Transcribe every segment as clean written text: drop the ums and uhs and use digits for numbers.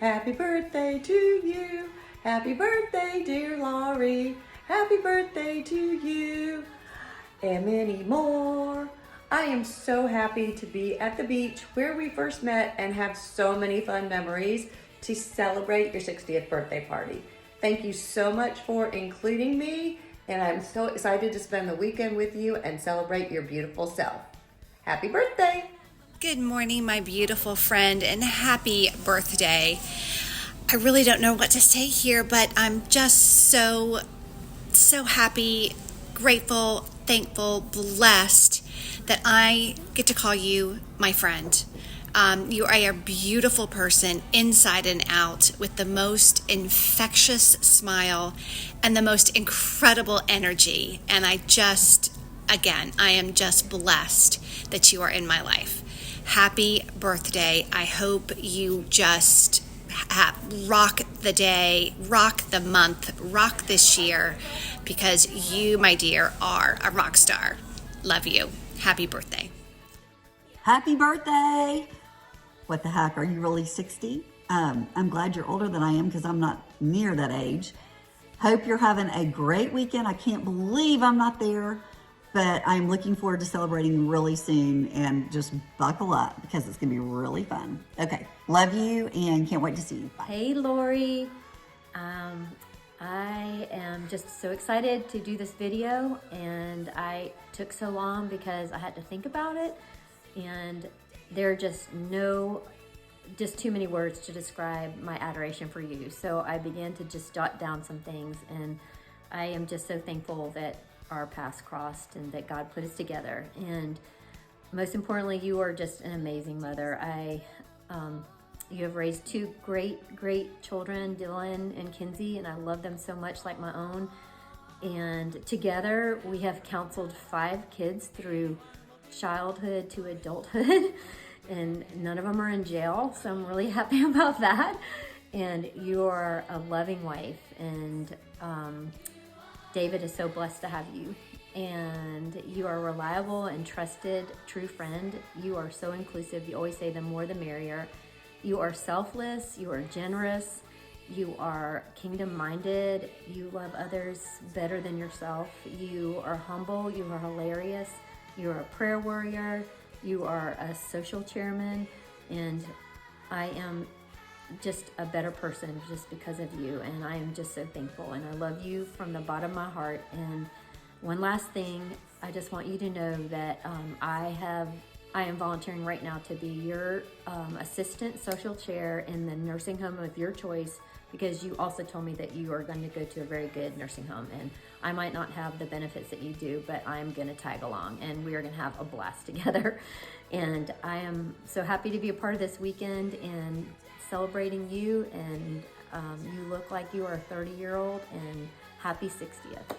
Happy birthday to you. Happy birthday, dear Laurie. Happy birthday to you. And many more. I am so happy to be at the beach where we first met and have so many fun memories to celebrate your 60th birthday party. Thank you so much for including me, and I'm so excited to spend the weekend with you and celebrate your beautiful self. Happy birthday! Good morning, my beautiful friend, and happy birthday. I really don't know what to say here, but I'm just so happy, grateful, thankful, blessed that I get to call you my friend. You are a beautiful person inside and out with the most infectious smile and the most incredible energy. And I am just blessed that you are in my life. Happy birthday. I hope you just rock the day, rock the month, rock this year, because you, my dear, are a rock star. Love you. Happy birthday. Happy birthday! What the heck, are you really 60? I'm glad you're older than I am because I'm not near that age. Hope you're having a great weekend. I can't believe I'm not there, but I'm looking forward to celebrating really soon, and just buckle up because it's gonna be really fun. Okay, love you and can't wait to see you. Bye. Hey Laurie, I am just so excited to do this video, and I took so long because I had to think about it, and there are just too many words to describe my adoration for you. So I began to just jot down some things, and I am just so thankful that our paths crossed and that God put us together. And most importantly, you are just an amazing mother. You have raised two great children, Dylan and Kinsey, and I love them so much, like my own. And together we have counseled 5 kids through childhood to adulthood, and none of them are in jail, so I'm really happy about that. And you are a loving wife, and David is so blessed to have you, and you are a reliable and trusted true friend. You are so inclusive. You always say the more the merrier. You are selfless, you are generous, you are kingdom-minded, you love others better than yourself, you are humble, you are hilarious, you are a prayer warrior, you are a social chairman, and I am just a better person just because of you, and I am just so thankful, and I love you from the bottom of my heart. And one last thing, I just want you to know that I am volunteering right now to be your assistant social chair in the nursing home of your choice, because you also told me that you are going to go to a very good nursing home, and I might not have the benefits that you do, but I'm going to tag along, and we are going to have a blast together. And I am so happy to be a part of this weekend and celebrating you, and you look like you are a 30-year-old, and happy 60th.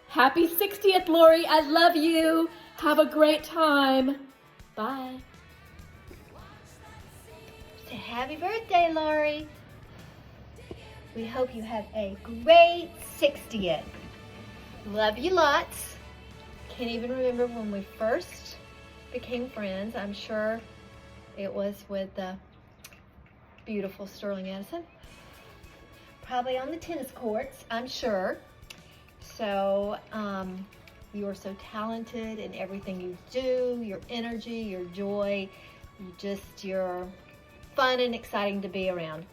Happy 60th, Laurie. I love you. Have a great time. Bye. So happy birthday, Laurie. We hope you have a great 60th. Love you lots. Can't even remember when we first became friends. I'm sure it was with the beautiful Sterling Edison. Probably on the tennis courts, I'm sure. So, you are so talented in everything you do, your energy, your joy, you're fun and exciting to be around.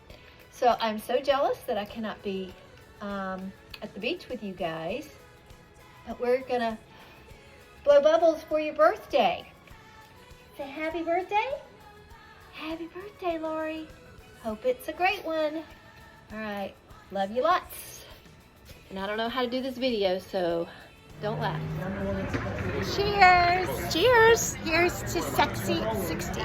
So I'm so jealous that I cannot be at the beach with you guys, but we're gonna blow bubbles for your birthday. Say happy birthday. Happy birthday, Laurie. Hope it's a great one. All right, love you lots. And I don't know how to do this video, so don't laugh. Cheers! Cheers! Here's to sexy 60.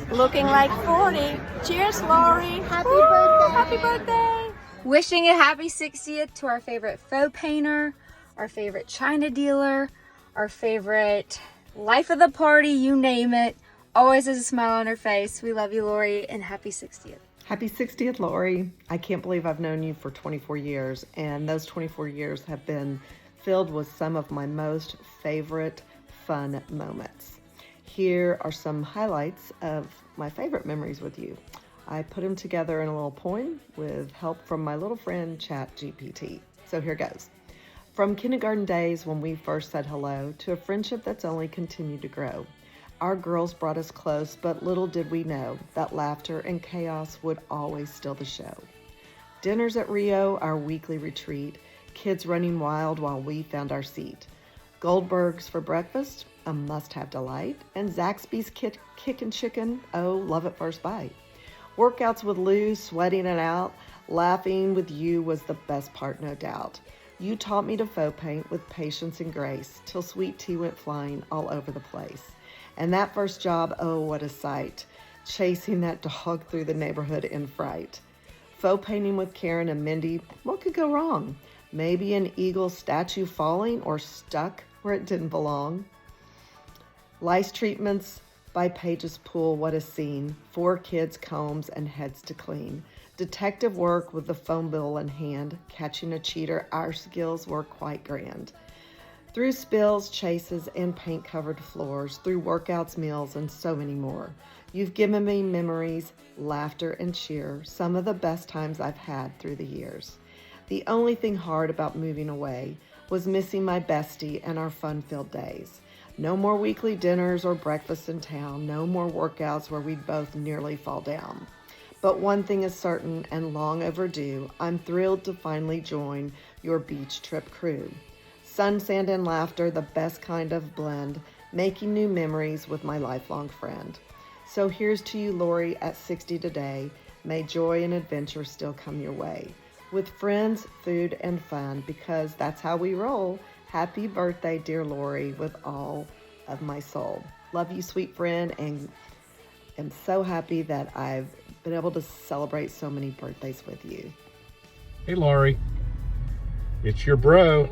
Looking like 40. Cheers, Laurie! Happy birthday! Happy birthday! Wishing a happy 60th to our favorite faux painter, our favorite china dealer, our favorite life of the party, you name it. Always has a smile on her face. We love you, Laurie, and happy 60th. Happy 60th, Laurie. I can't believe I've known you for 24 years, and those 24 years have been filled with some of my most favorite fun moments. Here are some highlights of my favorite memories with you. I put them together in a little poem with help from my little friend ChatGPT. So here goes. From kindergarten days when we first said hello to a friendship that's only continued to grow. Our girls brought us close, but little did we know that laughter and chaos would always steal the show. Dinners at Rio, our weekly retreat, kids running wild while we found our seat. Goldberg's for breakfast, a must-have delight, and Zaxby's kickin' chicken, oh, love at first bite. Workouts with Lou, sweating it out, laughing with you was the best part, no doubt. You taught me to faux paint with patience and grace, till sweet tea went flying all over the place. And that first job, oh, what a sight, chasing that dog through the neighborhood in fright. Faux painting with Karen and Mindy, what could go wrong? Maybe an eagle statue falling or stuck where it didn't belong. Lice treatments by Paige's pool, what a scene. 4 kids, combs, and heads to clean. Detective work with the phone bill in hand. Catching a cheater, our skills were quite grand. Through spills, chases, and paint-covered floors, through workouts, meals, and so many more. You've given me memories, laughter, and cheer, some of the best times I've had through the years. The only thing hard about moving away was missing my bestie and our fun-filled days. No more weekly dinners or breakfasts in town, no more workouts where we'd both nearly fall down. But one thing is certain and long overdue, I'm thrilled to finally join your beach trip crew. Sun, sand, and laughter, the best kind of blend, making new memories with my lifelong friend. So here's to you, Laurie, at 60 today. May joy and adventure still come your way. With friends, food, and fun, because that's how we roll. Happy birthday, dear Laurie, with all of my soul. Love you, sweet friend, and am so happy that I've been able to celebrate so many birthdays with you. Hey, Laurie. It's your bro.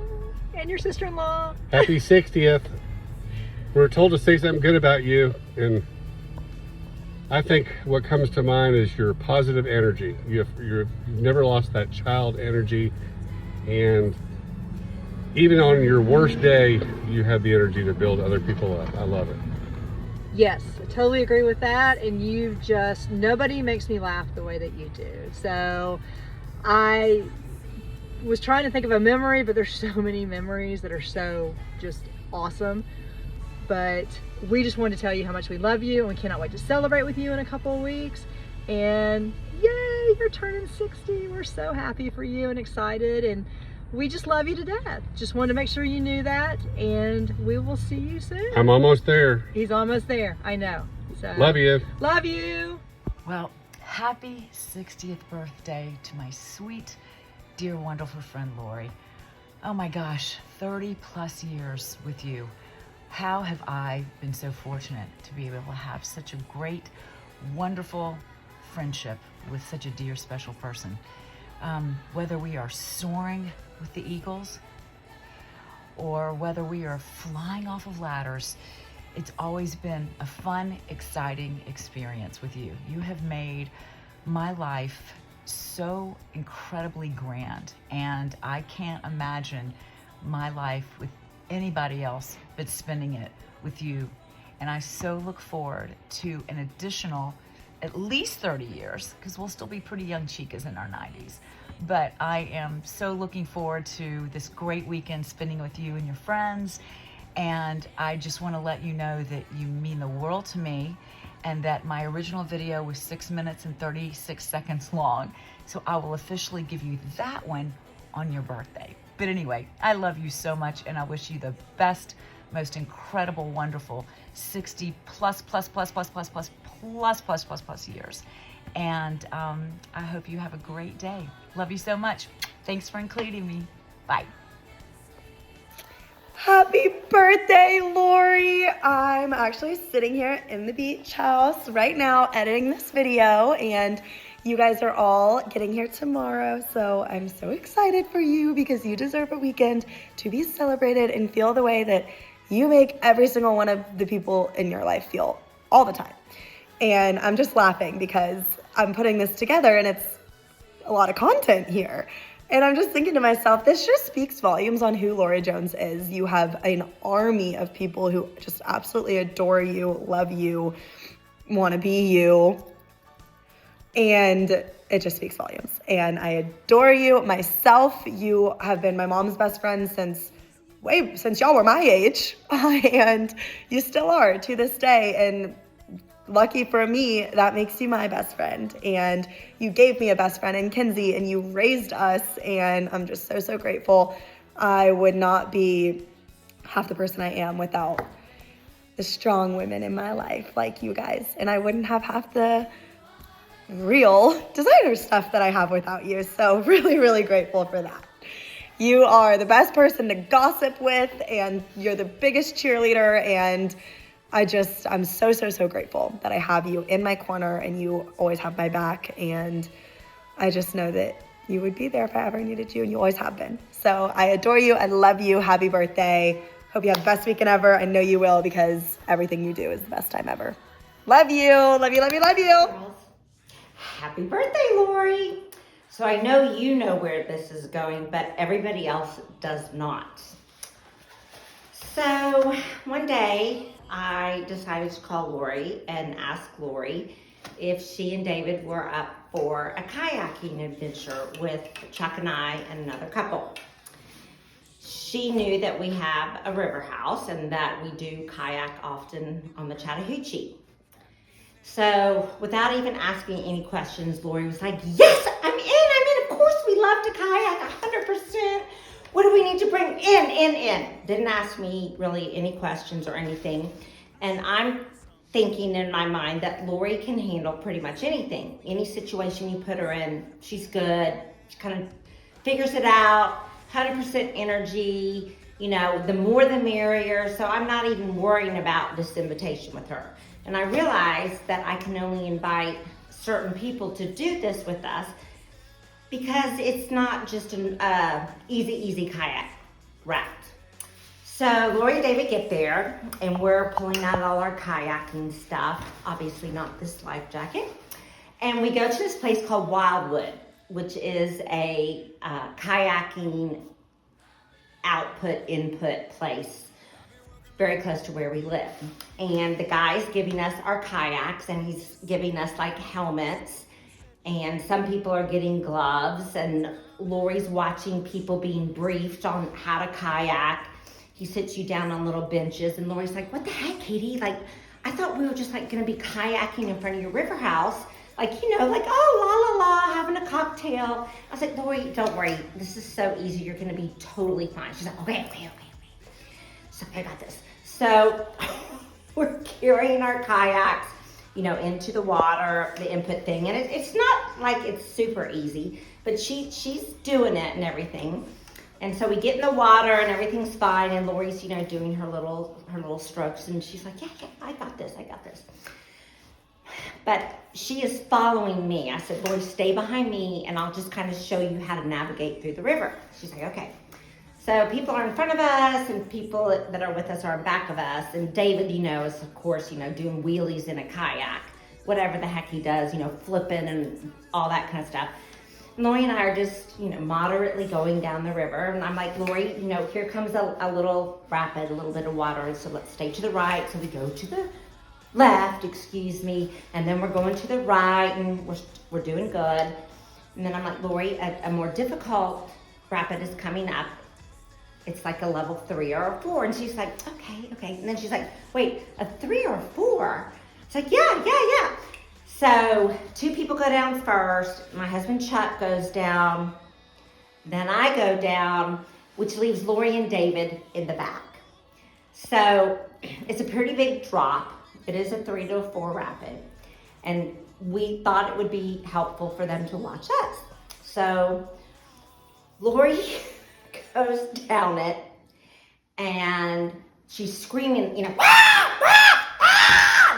And your sister-in-law. Happy 60th. We were told to say something good about you, and I think what comes to mind is your positive energy. You've never lost that child energy, and even on your worst day, you have the energy to build other people up. I love it. Yes, I totally agree with that. And nobody makes me laugh the way that you do. So I was trying to think of a memory, but there's so many memories that are so just awesome. But we just wanted to tell you how much we love you, and we cannot wait to celebrate with you in a couple of weeks. And yay, you're turning 60. We're so happy for you and excited, and we just love you to death. Just wanted to make sure you knew that, and we will see you soon. I'm almost there. He's almost there, I know. So love you. Love you. Well, happy 60th birthday to my sweet, dear, wonderful friend Laurie. Oh my gosh, 30 plus years with you. How have I been so fortunate to be able to have such a great, wonderful friendship with such a dear, special person. Whether we are soaring with the eagles or whether we are flying off of ladders, it's always been a fun, exciting experience with you. You have made my life so incredibly grand, and I can't imagine my life with anybody else but spending it with you. And I so look forward to an additional at least 30 years, because we'll still be pretty young chicas in our 90s. But I am so looking forward to this great weekend spending with you and your friends. And I just want to let you know that you mean the world to me, and that my original video was 6 minutes and 36 seconds long. So I will officially give you that one on your birthday. But anyway, I love you so much, and I wish you the best, most incredible, wonderful 60 plus years. And I hope you have a great day. Love you so much. Thanks for including me. Bye. Happy birthday, Laurie. I'm actually sitting here in the beach house right now editing this video, and you guys are all getting here tomorrow, so I'm so excited for you because you deserve a weekend to be celebrated and feel the way that you make every single one of the people in your life feel all the time. And I'm just laughing because I'm putting this together and it's a lot of content here. And I'm just thinking to myself, this just speaks volumes on who Laurie Jones is. You have an army of people who just absolutely adore you, love you, want to be you. And it just speaks volumes. And I adore you myself. You have been my mom's best friend since y'all were my age. And you still are to this day. And lucky for me, that makes you my best friend. And you gave me a best friend in Kinsey, and you raised us. And I'm just so, so grateful. I would not be half the person I am without the strong women in my life like you guys. And I wouldn't have half the real designer stuff that I have without you. So really, really grateful for that. You are the best person to gossip with, and you're the biggest cheerleader. And I'm so, so, so grateful that I have you in my corner, and you always have my back. And I just know that you would be there if I ever needed you, and you always have been. So I adore you. I love you. Happy birthday. Hope you have the best weekend ever. I know you will, because everything you do is the best time ever. Love you. Love you, love you, love you. Happy birthday, Laurie. So I know you know where this is going, but everybody else does not. So one day I decided to call Laurie and ask Laurie if she and David were up for a kayaking adventure with Chuck and I and another couple. She knew that we have a river house and that we do kayak often on the Chattahoochee. So without even asking any questions, Laurie was like, yes, I'm in. Of course we love to kayak, 100%. What do we need to bring in? Didn't ask me really any questions or anything. And I'm thinking in my mind that Laurie can handle pretty much anything. Any situation you put her in, she's good. She kind of figures it out, 100% energy. You know, the more the merrier. So I'm not even worrying about this invitation with her. And I realized that I can only invite certain people to do this with us because it's not just an easy kayak raft. So Laurie and David get there, and we're pulling out all our kayaking stuff, obviously not this life jacket. And we go to this place called Wildwood, which is a kayaking input place very close to where we live. And the guy's giving us our kayaks, and he's giving us like helmets, and some people are getting gloves, and Laurie's watching people being briefed on how to kayak. He sits you down on little benches, and Laurie's like, what the heck, Katie? Like, I thought we were just like gonna be kayaking in front of your river house. Like, you know, like, oh, la, la, la, having a cocktail. I was like, Laurie, don't worry. This is so easy. You're gonna be totally fine. She's like, okay. So I got this. So we're carrying our kayaks, you know, into the water, the input thing. And it's not like it's super easy, but she's doing it and everything. And so we get in the water and everything's fine. And Laurie's, you know, doing her little strokes. And she's like, yeah, I got this. But she is following me. I said, Laurie, stay behind me and I'll just kind of show you how to navigate through the river. She's like, okay. So people are in front of us and people that are with us are in back of us. And David, you know, is of course, you know, doing wheelies in a kayak, whatever the heck he does, you know, flipping and all that kind of stuff. And Laurie and I are just, you know, moderately going down the river. And I'm like, Laurie, you know, here comes a little rapid, a little bit of water. And so let's stay to the right. So we go to the left, and then we're going to the right, and we're doing good. And then I'm like, Laurie, a more difficult rapid is coming up. It's like a level 3 or a 4. And she's like, okay. And then she's like, wait, a 3 or a 4? It's like, yeah. So 2 people go down first. My husband Chuck goes down. Then I go down, which leaves Laurie and David in the back. So it's a pretty big drop. It is a 3 to a 4 rapid. And we thought it would be helpful for them to watch us. So Laurie goes down it, and she's screaming, you know,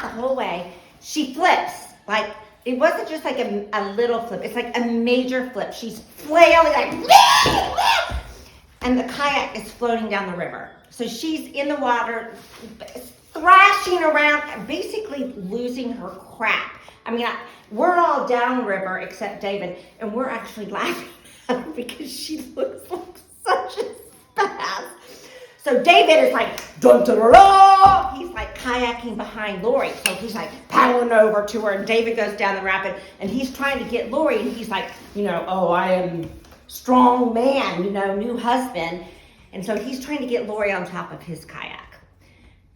the whole way. She flips. Like, it wasn't just like a little flip. It's like a major flip. She's flailing like, and the kayak is floating down the river. So she's in the water, thrashing around, basically losing her crap. I mean, we're all downriver except David, and we're actually laughing because she looks like such a spaz. So David is like, dun, dun, dun, dun. He's like kayaking behind Laurie. So he's like paddling over to her, and David goes down the rapid, and he's trying to get Laurie, and he's like, oh, I am strong man, new husband. And so he's trying to get Laurie on top of his kayak.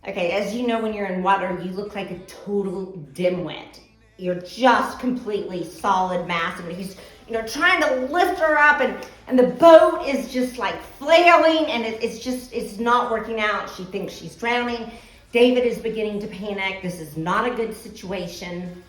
Okay, as you know, when you're in water, you look like a total dimwit. You're just completely solid mass, and he's trying to lift her up, and the boat is just like flailing, and it's not working out. She thinks she's drowning. David is beginning to panic. This is not a good situation.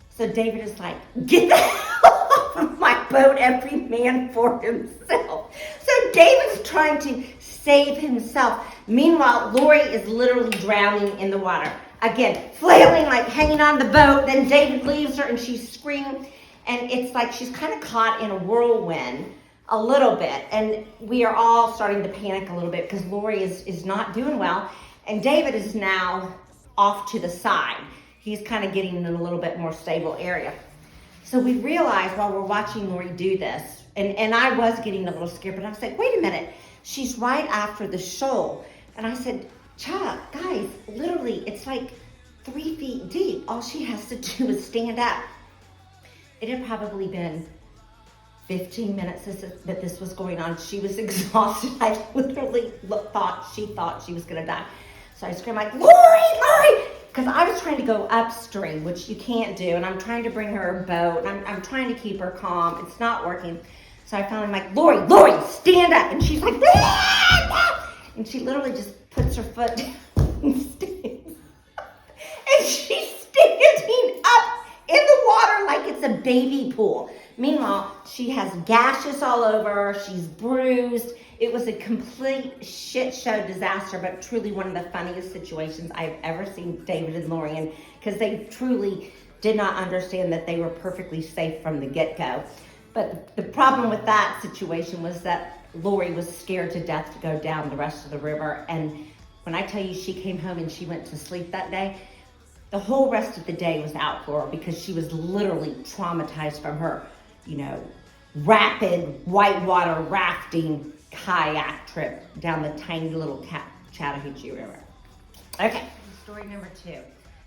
So David is like, get the hell off of my boat, every man for himself. So David's trying to save himself. Meanwhile, Laurie is literally drowning in the water. Again, flailing, like hanging on the boat. Then David leaves her, and she's screaming. And it's like she's kind of caught in a whirlwind a little bit. And we are all starting to panic a little bit because Laurie is not doing well. And David is now off to the side. He's kind of getting in a little bit more stable area. So we realized while we're watching Laurie do this, and I was getting a little scared, but I was like, wait a minute. She's right after the shoal. And I said, Chuck, guys, literally, it's like 3 feet deep. All she has to do is stand up. It had probably been 15 minutes that this was going on. She was exhausted. I literally thought she was going to die. So I screamed like, Laurie! Because I was trying to go upstream, which you can't do. And I'm trying to bring her a boat. And I'm trying to keep her calm. It's not working. So I finally am like, Laurie, stand up. And she's like, ah! And she literally just puts her foot down and stands. And she's standing up in the water like it's a baby pool. Meanwhile, she has gashes all over her. She's bruised. It was a complete shit show disaster, but truly one of the funniest situations I've ever seen David and Laurie in, because they truly did not understand that they were perfectly safe from the get-go. But the problem with that situation was that Laurie was scared to death to go down the rest of the river. And when I tell you she came home and she went to sleep that day, the whole rest of the day was out for her because she was literally traumatized from her, rapid whitewater rafting kayak trip down the tiny little Chattahoochee River. Okay, story number 2.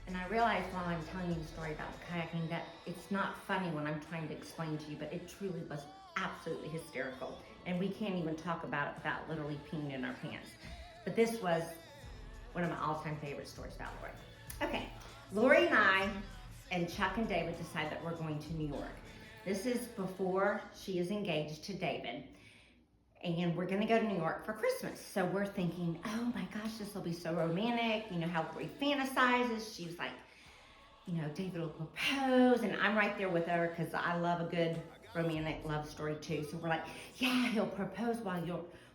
And I realized while I'm telling you the story about kayaking that it's not funny when I'm trying to explain to you, but it truly was absolutely hysterical. And we can't even talk about it without literally peeing in our pants. But this was one of my all-time favorite stories about Laurie. Okay, Laurie and I and Chuck and David decide that we're going to New York. This is before she is engaged to David. And we're gonna go to New York for Christmas. So we're thinking, oh my gosh, this will be so romantic. How Laurie fantasizes. She was like, David will propose, and I'm right there with her because I love a good romantic love story too. So we're like, yeah, he'll propose while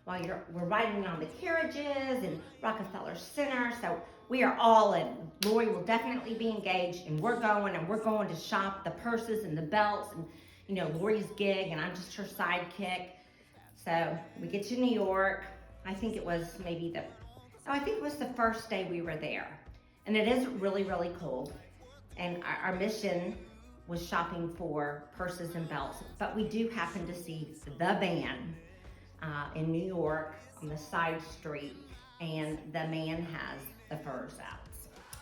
we're riding on the carriages in Rockefeller Center. So we are all in. Laurie will definitely be engaged, and we're going to shop the purses and the belts, and Laurie's gig, and I'm just her sidekick. So we get to New York. I think it was the first day we were there. And it is really, really cold. And our mission was shopping for purses and belts. But we do happen to see the van in New York on the side street. And the man has the furs out.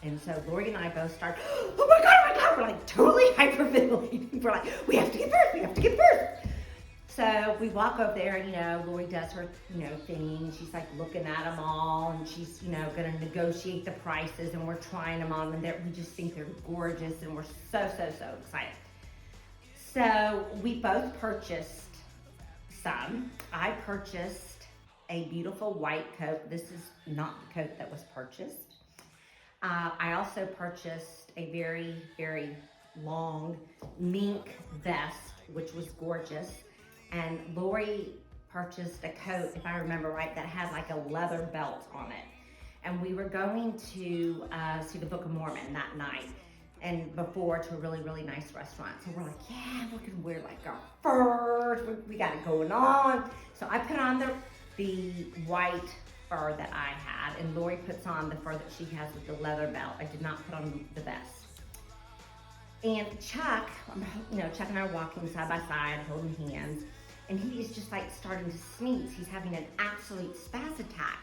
And so Laurie and I both start, oh my God. We're like totally hyperventilating. We're like, we have to get purses. So we walk over there, Laurie does her, thing. She's like looking at them all, and she's, gonna negotiate the prices, and we're trying them on, and we just think they're gorgeous, and we're so excited. So we both purchased some. I purchased a beautiful white coat. This is not the coat that was purchased. I also purchased a very, very long mink vest, which was gorgeous. And Laurie purchased a coat, if I remember right, that had like a leather belt on it. And we were going to see the Book of Mormon that night, and before to a really, really nice restaurant. So we're like, yeah, we're gonna wear like our furs, we got it going on. So I put on the white fur that I had, and Laurie puts on the fur that she has with the leather belt. I did not put on the vest. And Chuck, Chuck and I are walking side by side, holding hands, and he is just like starting to sneeze. He's having an absolute spaz attack.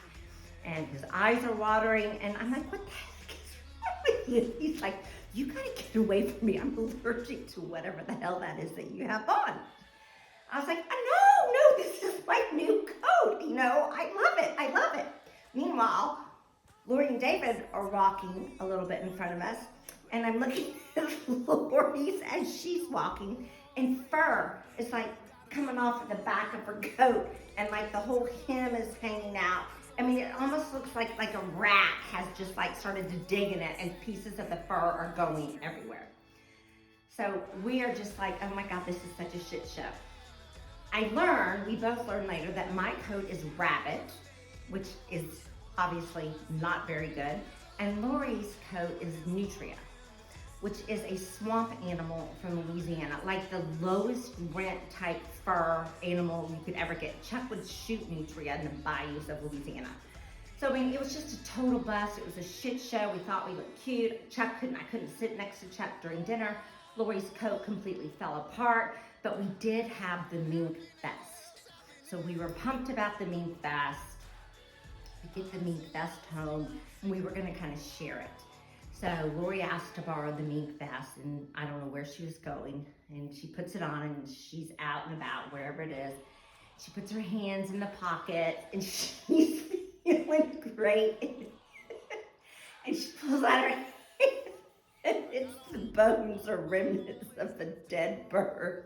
and his eyes are watering, and I'm like, what the heck is wrong with you? He's like, you gotta get away from me. I'm allergic to whatever the hell that is that you have on. I was like, no, this is my new coat. You know, I love it. Meanwhile, Laurie and David are walking a little bit in front of us, and I'm looking at Laurie's as she's walking, and fur is like coming off of the back of her coat, and like the whole hem is hanging out. I mean, it almost looks like a rat has just like started to dig in it, and pieces of the fur are going everywhere. So we are just like, oh my God, this is such a shit show. We both learned later that my coat is rabbit, which is obviously not very good, and Laurie's coat is nutria, which is a swamp animal from Louisiana, like the lowest rent type fur animal you could ever get. Chuck would shoot nutria in the bayous of Louisiana. So I mean, it was just a total bust. It was a shit show. We thought we looked cute. I couldn't sit next to Chuck during dinner. Laurie's coat completely fell apart, but we did have the mink vest. So we were pumped about the mink vest. We get the mink vest home, and we were gonna kind of share it. So Laurie asked to borrow the mink vest, and I don't know where she was going, and she puts it on, and she's out and about, wherever it is. She puts her hands in the pocket, and she's feeling great. And she pulls out her hand, and it's the bones or remnants of a dead bird.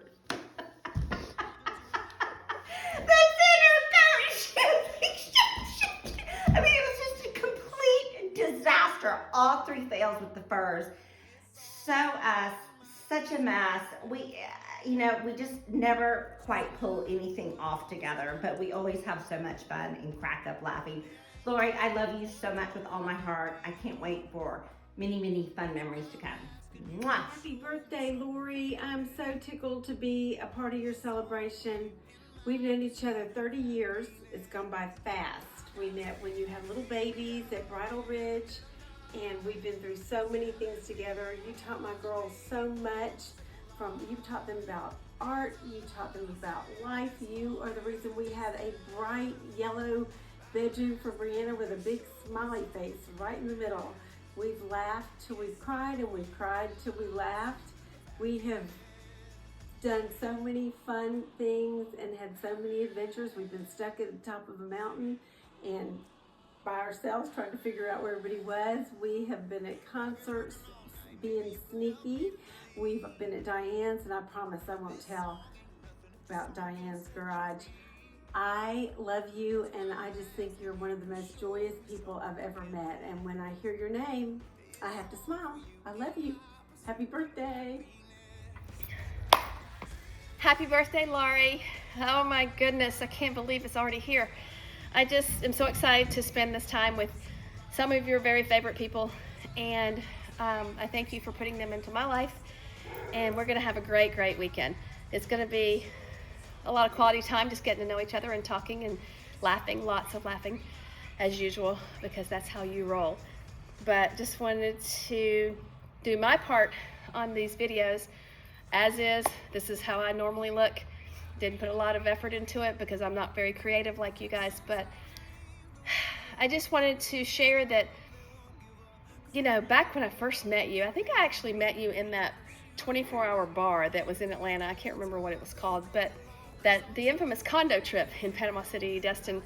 I mean, it was just a complete disaster. All three fails with the furs. Such a mess. We just never quite pull anything off together, but we always have so much fun and crack up laughing. Laurie, I love you so much with all my heart. I can't wait for many, many fun memories to come. Mwah. Happy birthday, Laurie. I'm so tickled to be a part of your celebration. We've known each other 30 years. It's gone by fast. We met when you had little babies at Bridal Ridge, and we've been through so many things together. You taught my girls so much. You taught them about art, you taught them about life. You are the reason we have a bright yellow bedroom for Brianna with a big smiley face right in the middle. We've laughed till we've cried, and we've cried till we laughed. We have done so many fun things and had so many adventures. We've been stuck at the top of a mountain and by ourselves trying to figure out where everybody was. We have been at concerts being sneaky. We've been at Diane's, and I promise I won't tell about Diane's garage. I love you, and I just think you're one of the most joyous people I've ever met. And when I hear your name, I have to smile. I love you. Happy birthday. Happy birthday, Laurie. Oh my goodness, I can't believe it's already here. I just am so excited to spend this time with some of your very favorite people, and I thank you for putting them into my life, and we're gonna have a great, great weekend. It's gonna be a lot of quality time just getting to know each other and talking and laughing, lots of laughing as usual, because that's how you roll. But just wanted to do my part on these videos as is. This is how I normally look. Didn't put a lot of effort into it because I'm not very creative like you guys, but I just wanted to share that, you know, back when I first met you, I think I actually met you in that 24-hour bar that was in Atlanta. I can't remember what it was called, but that the infamous condo trip in Panama City, Destin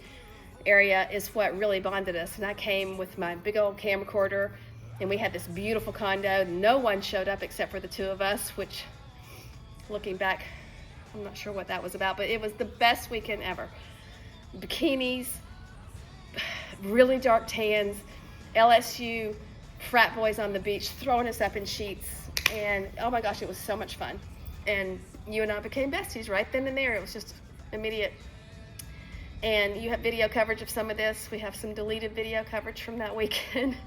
area is what really bonded us. And I came with my big old camcorder, and we had this beautiful condo. No one showed up except for the two of us, which, looking back, I'm not sure what that was about, but it was the best weekend ever. Bikinis, really dark tans, LSU frat boys on the beach throwing us up in sheets, and oh my gosh, it was so much fun. And you and I became besties right then and there. It was just immediate. And you have video coverage of some of this. We have some deleted video coverage from that weekend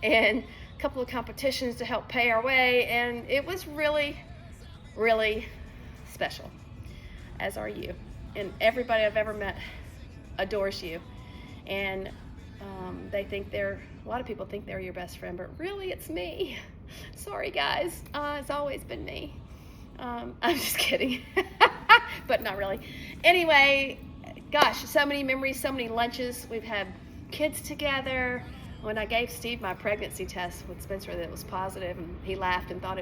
and a couple of competitions to help pay our way, and it was really, really special, as are you. And everybody I've ever met adores you. And they think a lot of people think they're your best friend, but really it's me. Sorry guys, it's always been me. I'm just kidding, but not really. Anyway, gosh, so many memories, so many lunches. We've had kids together. When I gave Steve my pregnancy test with Spencer that was positive, and he laughed and thought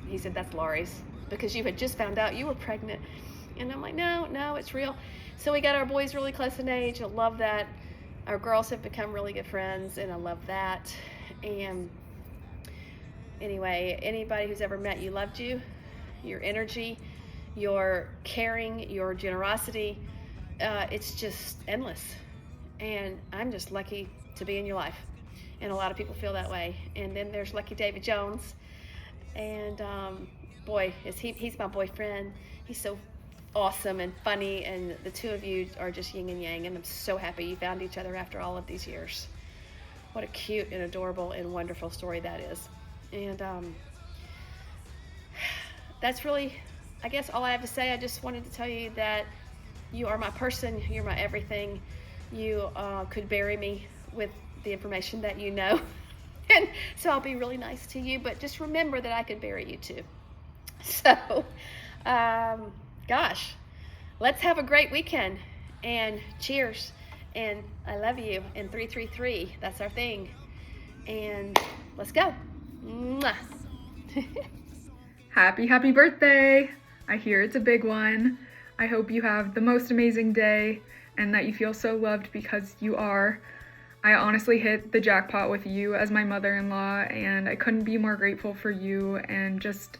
he said, that's Laurie's, because you had just found out you were pregnant. And I'm like, no, it's real. So we got our boys really close in age. I love that. Our girls have become really good friends, and I love that. And anyway, anybody who's ever met you loved you. Your energy, your caring, your generosity, it's just endless. And I'm just lucky to be in your life. And a lot of people feel that way. And then there's Lucky David Jones. And boy, he's my boyfriend. He's so awesome and funny, and the two of you are just yin and yang, and I'm so happy you found each other after all of these years. What a cute and adorable and wonderful story that is. And that's really, I guess, all I have to say. I just wanted to tell you that you are my person, you're my everything. You could bury me with the information that you know. And so I'll be really nice to you, but just remember that I could bury you too. So, gosh, let's have a great weekend, and cheers, and I love you, and 333, that's our thing, and let's go. Mwah. Happy birthday! I hear it's a big one. I hope you have the most amazing day and that you feel so loved, because you are. I honestly hit the jackpot with you as my mother-in-law, and I couldn't be more grateful for you and just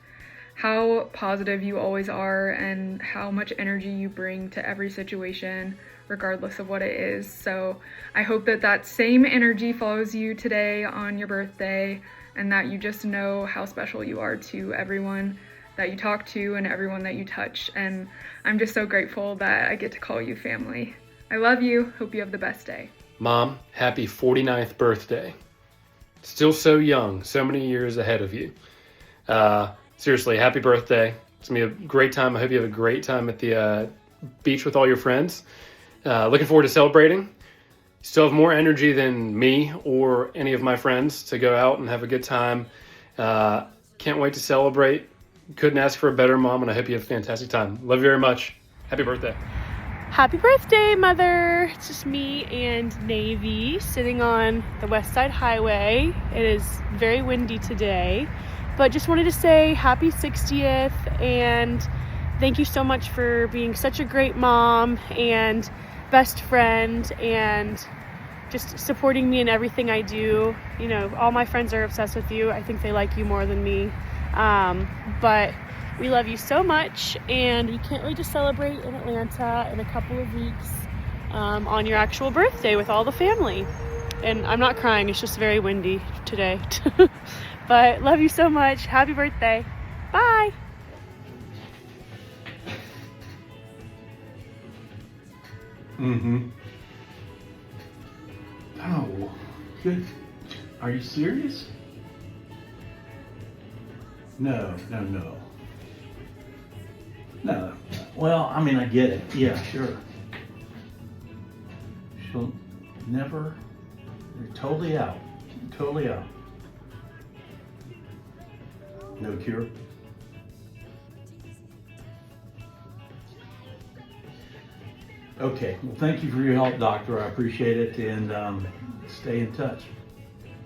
how positive you always are and how much energy you bring to every situation, regardless of what it is. So I hope that same energy follows you today on your birthday, and that you just know how special you are to everyone that you talk to and everyone that you touch. And I'm just so grateful that I get to call you family. I love you. Hope you have the best day. Mom, happy 49th birthday. Still so young, so many years ahead of you. Seriously, happy birthday. It's going to be a great time. I hope you have a great time at the beach with all your friends. Looking forward to celebrating. Still have more energy than me or any of my friends to go out and have a good time. Can't wait to celebrate. Couldn't ask for a better mom, and I hope you have a fantastic time. Love you very much. Happy birthday. Happy birthday, Mother. It's just me and Navy sitting on the West Side Highway. It is very windy today, but just wanted to say happy 60th, and thank you so much for being such a great mom and best friend, and just supporting me in everything I do. You know, all my friends are obsessed with you. I think they like you more than me. But we love you so much, and we can't wait to celebrate in Atlanta in a couple of weeks on your actual birthday with all the family. And I'm not crying, it's just very windy today. But love you so much. Happy birthday. Bye. Oh, good. Are you serious? No. No. Well, I mean, I get it. Yeah, sure. She'll never, you're totally out. Totally out. No cure? Okay. Well, thank you for your help, doctor. I appreciate it, and stay in touch.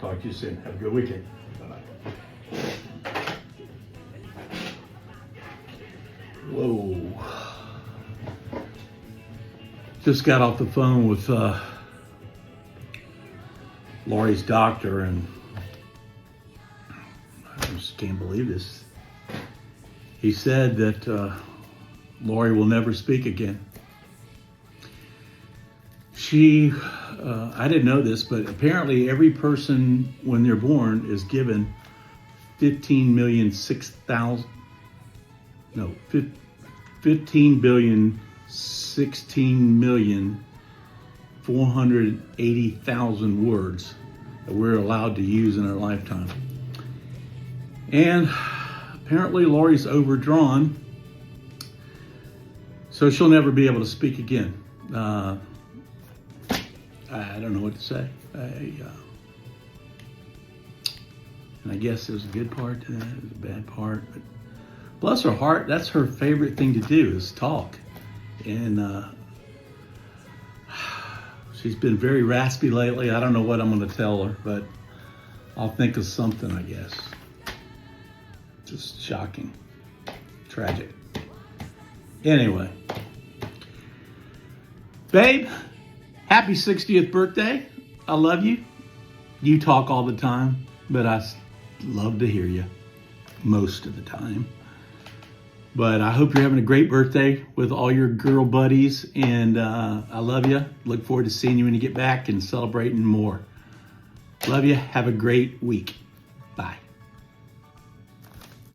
Talk to you soon. Have a good weekend. Bye-bye. Whoa. Just got off the phone with Laurie's doctor, and I just can't believe this. He said that Laurie will never speak again. I didn't know this, but apparently every person when they're born is given 15,016,480,000 words that we're allowed to use in our lifetime. And apparently Laurie's overdrawn, so she'll never be able to speak again. I don't know what to say. And I guess there's a good part to that, there's a bad part, but bless her heart, that's her favorite thing to do, is talk. And She's been very raspy lately. I don't know what I'm going to tell her, but I'll think of something, I guess. Just shocking. Tragic. Anyway. Babe, happy 60th birthday. I love you. You talk all the time, but I love to hear you most of the time. But I hope you're having a great birthday with all your girl buddies, and I love you. Look forward to seeing you when you get back and celebrating more. Love you. Have a great week. Bye.